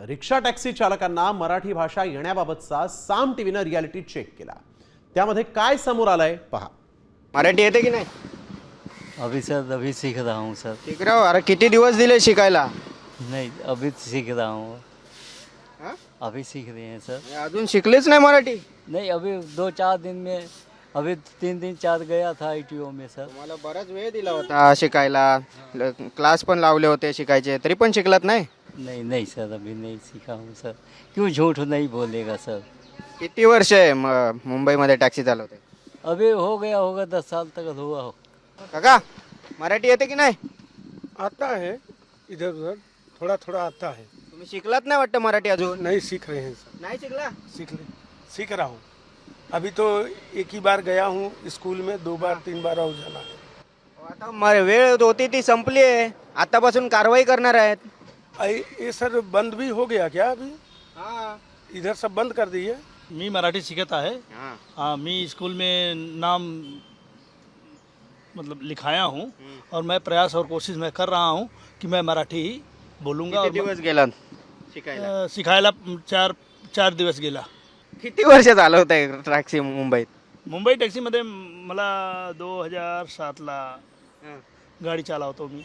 Rickshaw taxi चालकांना मराठी भाषा येण्याबाबतचा साम टीव्हीनं reality check केला। त्यामध्ये काय समोर आलंय पहा। मराठी येते की नाही? अभी सर अभी सीख रहा हूँ सर। शिक रहा हो? अरे किती दिवस दिले शिकायला? नहीं अभी सीख रहा हूँ। हा? अभी सीख रहे हैं सर। अजून शिकलेच नाही मराठी? नहीं अभी 2-4 दिन में, अभी 3 दिन 4 गया था ITO में सर। तुम्हाला बराच वेळ दिला होता शिकायला, क्लास पण लावले होते शिकायचे, तरी पण शिकलात नाही? नहीं नहीं सर अभी नहीं सीखा हूँ सर। क्यों झूठ नहीं बोलेगा सर। किती वर्ष आहे मुंबईमध्ये टॅक्सी चालवते? अभी हो गया होगा 10 साल तक हुआ हो। काका मराठी येते की नाही? आता है, इधर उधर थोड़ा थोड़ा आता है। तुम्ही शिकलात नाही वाटतं मराठी अजून? नहीं सीख रहे हैं सर। नाही शिकला? सीख रहा हूँ। अभी तो एक ही बार गया हूँ स्कूल में, 2 बार 3 बार और जाना है। आता वेळ होती ती संपली आहे, आतापासून कारवाई करणार आहेत। ये सर बंद भी हो गया क्या अभी? हाँ। इधर सब बंद कर दिए। मी मराठी शिकत आहे। हाँ मी स्कूल में नाम मतलब लिखाया हूँ और मैं प्रयास और कोशिश मैं कर रहा हूँ कि मैं मराठी ही बोलूँगा। किती दिवस गेलात शिकायला? शिकायला 4 दिवस गेला। किती वर्ष चालवताय टॅक्सी मुंबईत? मुंबई टॅक्सीमध्ये मला 2007ला गाडी चालवतो मी।